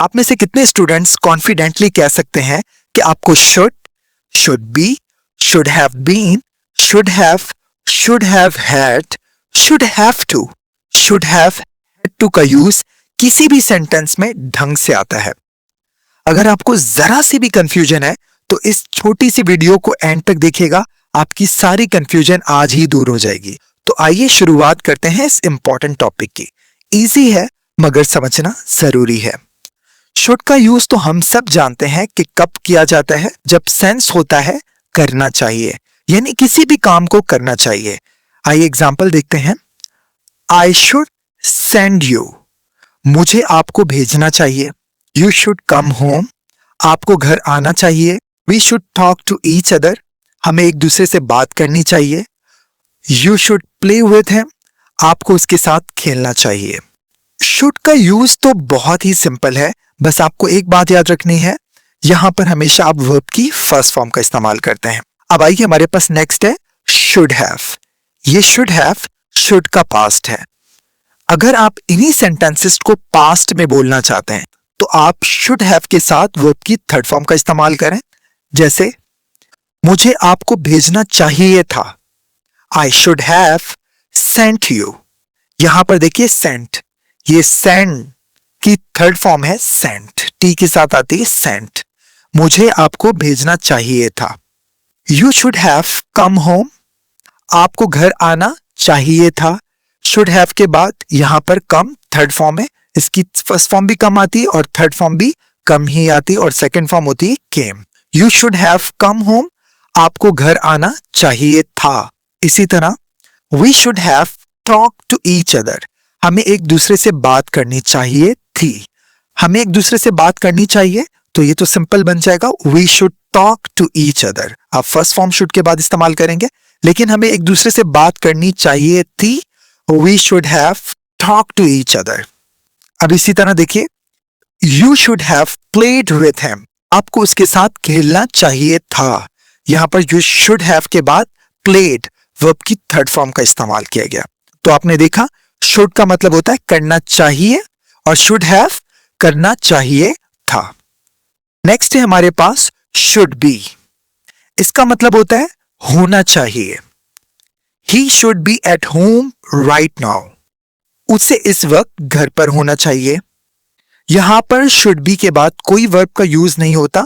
आप में से कितने स्टूडेंट्स कॉन्फिडेंटली कह सकते हैं कि आपको should be, should have been, should have had, should have to का यूज किसी भी सेंटेंस में ढंग से आता है। अगर आपको जरा सी भी कंफ्यूजन है तो इस छोटी सी वीडियो को एंड तक देखिएगा, आपकी सारी कंफ्यूजन आज ही दूर हो जाएगी। तो आइए शुरुआत करते हैं इस इंपॉर्टेंट टॉपिक की। इजी है मगर समझना जरूरी है। शुड का यूज तो हम सब जानते हैं कि कब किया जाता है, जब सेंस होता है करना चाहिए, यानी किसी भी काम को करना चाहिए। आइए एग्जांपल देखते हैं। आई शुड सेंड यू, मुझे आपको भेजना चाहिए। यू शुड कम होम, आपको घर आना चाहिए। We should talk to each other, हमें एक दूसरे से बात करनी चाहिए। You should play with him, आपको उसके साथ खेलना चाहिए। शुड का यूज तो बहुत ही सिंपल है, बस आपको एक बात याद रखनी है, यहां पर हमेशा आप वर्ब की फर्स्ट फॉर्म का इस्तेमाल करते हैं। अब आइए हमारे पास नेक्स्ट है शुड हैव। ये शुड का पास्ट है। अगर आप इन्हीं सेंटेंसेस को पास्ट में बोलना चाहते हैं तो आप शुड हैव के साथ वर्ब की थर्ड फॉर्म का इस्तेमाल करें। जैसे मुझे आपको भेजना चाहिए था, I should have sent you. यहां पर देखिए सेंट, ये सेंड की थर्ड फॉर्म है सेंट, टी के साथ आती है सेंट। मुझे आपको भेजना चाहिए था। You should have come home, आपको घर आना चाहिए था। शुड हैव के बाद यहां पर कम थर्ड फॉर्म है, इसकी फर्स्ट फॉर्म भी कम आती है और थर्ड फॉर्म भी कम ही आती है और सेकंड फॉर्म होती है came. You should have come home, आपको घर आना चाहिए था। इसी तरह we should have talk to each other, हमें एक दूसरे से बात करनी चाहिए थी। हमें एक दूसरे से बात करनी चाहिए तो ये तो सिंपल बन जाएगा we should talk to each other. आप फर्स्ट फॉर्म शुड के बाद इस्तेमाल करेंगे, लेकिन हमें एक दूसरे से बात करनी चाहिए थी, we should have talk to each other. अब इसी तरह देखिए you should have played with him, आपको उसके साथ खेलना चाहिए था। यहां पर यू शुड हैव के बाद प्लेड वर्ब की थर्ड फॉर्म का इस्तेमाल किया गया। तो आपने देखा शुड का मतलब होता है करना चाहिए और शुड हैव करना चाहिए था। नेक्स्ट है हमारे पास शुड बी। इसका मतलब होता है होना चाहिए। He should be eight home right now, उसे इस वक्त घर पर होना चाहिए। यहां पर शुड बी के बाद कोई वर्ब का यूज नहीं होता,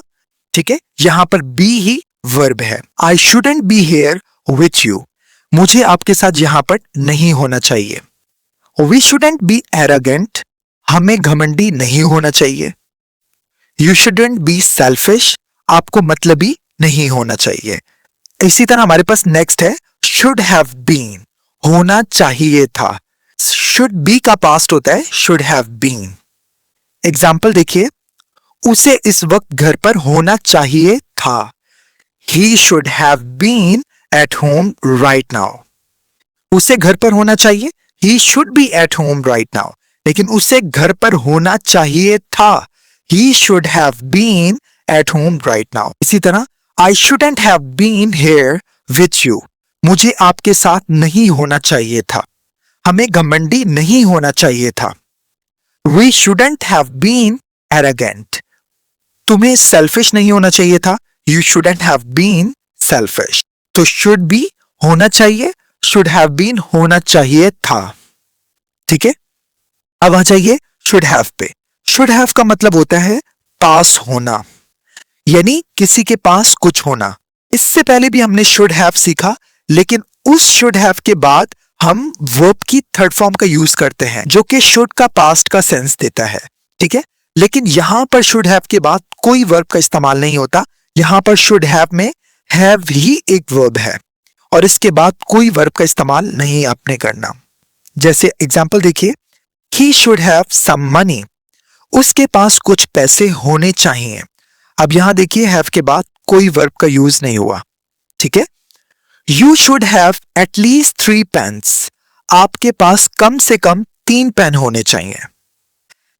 ठीक है, यहां पर बी ही वर्ब है। I shouldn't be here with you, मुझे आपके साथ यहां पर नहीं होना चाहिए। वी शुडंट बी एरोगेंट, हमें घमंडी नहीं होना चाहिए। यू शुडंट बी सेल्फिश, आपको मतलबी नहीं होना चाहिए। इसी तरह हमारे पास नेक्स्ट है शुड हैव बीन, होना चाहिए था। शुड बी का पास्ट होता है शुड हैव बीन। एग्जाम्पल देखिए, उसे इस वक्त घर पर होना चाहिए था। He should have been at home right now, उसे घर पर होना चाहिए, he should be at home right now, लेकिन उसे घर पर होना चाहिए था, he should have been at home right now। इसी तरह I shouldn't have been here with you, मुझे आपके साथ नहीं होना चाहिए था, हमें घमंडी नहीं होना चाहिए था। We shouldn't have been arrogant, तुम्हें selfish नहीं होना चाहिए था, you shouldn't have been selfish। तो should be होना चाहिए, शुड हैव बीन होना चाहिए था, ठीक है। अब आ जाइए शुड हैव पे। शुड हैव का मतलब होता है पास होना, यानी किसी के पास कुछ होना। इससे पहले भी हमने शुड हैव सीखा, लेकिन उस शुड हैव के बाद हम वर्ब की थर्ड फॉर्म का यूज करते हैं जो कि शुड का पास्ट का सेंस देता है, ठीक है। लेकिन यहां पर शुड हैव के बाद कोई वर्ब का इस्तेमाल नहीं होता, यहां पर शुड हैव में हैव ही एक वर्ब है और इसके बाद कोई वर्ब का इस्तेमाल नहीं आपने करना। जैसे एग्जाम्पल देखिए, he should have some money, उसके पास कुछ पैसे होने चाहिए। अब यहां देखिए हैव के बाद कोई वर्ब का यूज नहीं हुआ, ठीक है। You should have at least 3 pens, आपके पास कम से कम 3 पेन होने चाहिए।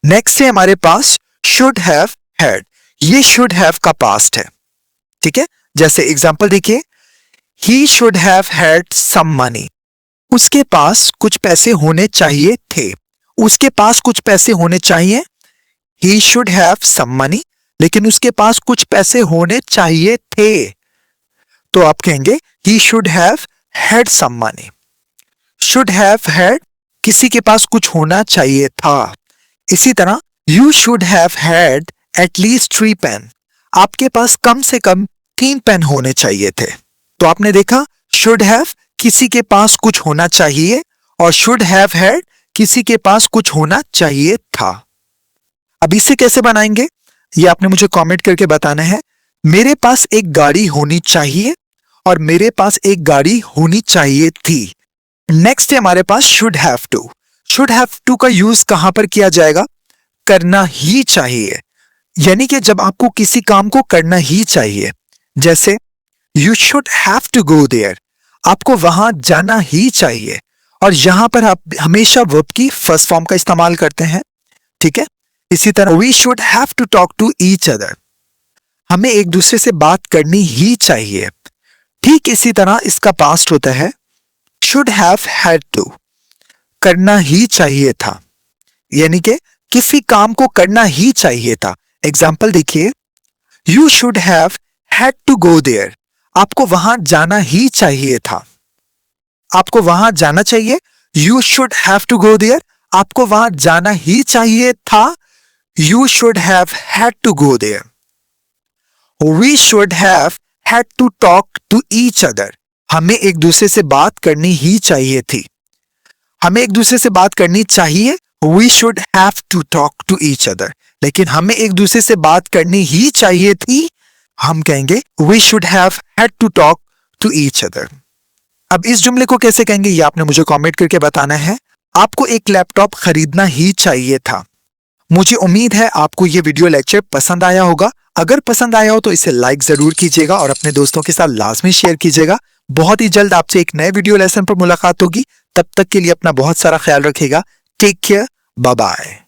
नेक्स्ट है हमारे पास should have had, ये should have का पास्ट है, ठीक है। जैसे एग्जाम्पल देखिए, he should have had some money, उसके पास कुछ पैसे होने चाहिए थे, उसके पास कुछ पैसे होने चाहिए। he should have some money, लेकिन उसके पास कुछ पैसे होने चाहिए थे, तो आप कहेंगे he should have had some money. should have had, किसी के पास कुछ होना चाहिए था. इसी तरह you should have had at least 3 pen. आपके पास कम से कम 3 पेन होने चाहिए थे. तो आपने देखा should have किसी के पास कुछ होना चाहिए और should have had किसी के पास कुछ होना चाहिए था. अब इसे कैसे बनाएंगे ये आपने मुझे कमेंट करके बताना है. मेरे पास एक गाड़ी होनी चाहिए और मेरे पास एक गाड़ी होनी चाहिए थी. नेक्स्ट है हमारे पास should have to. should have to का यूज कहां पर किया जाएगा? करना ही चाहिए, यानी कि जब आपको किसी काम को करना ही चाहिए. जैसे you should have to go there, आपको वहां जाना ही चाहिए. और यहां पर आप हमेशा वर्ब की फर्स्ट फॉर्म का इस्तेमाल करते हैं. ठीक है. इसी तरह we should have to talk to each other, हमें एक दूसरे से बात करनी ही चाहिए. ठीक इसी तरह इसका पास्ट होता है should have had to, करना ही चाहिए था, यानी कि किसी काम को करना ही चाहिए था. एग्जाम्पल देखिए, you should have had to go there, आपको वहां जाना ही चाहिए था. आपको वहां जाना चाहिए, you should have to go there, आपको वहां जाना ही चाहिए था, you should have had to go there. We should have had to talk to each other, हमें एक दूसरे से बात करनी ही चाहिए थी. हमें एक दूसरे से बात करनी चाहिए, we should have to talk to each other, लेकिन हमें एक दूसरे से बात करनी ही चाहिए थी, हम कहेंगे we should have had to talk to each other. अब इस जुमले को कैसे कहेंगे ये आपने मुझे कमेंट करके बताना है. आपको एक लैपटॉप खरीदना ही चाहिए था. मुझे उम्मीद है आपको ये वीडियो लेक्चर पसंद आया होगा. अगर पसंद आया हो तो इसे लाइक जरूर कीजिएगा और अपने दोस्तों के साथ लाजमी शेयर कीजिएगा. बहुत ही जल्द आपसे एक नए वीडियो लेसन पर मुलाकात होगी. तब तक के लिए अपना बहुत सारा ख्याल रखिएगा. Take care, bye bye.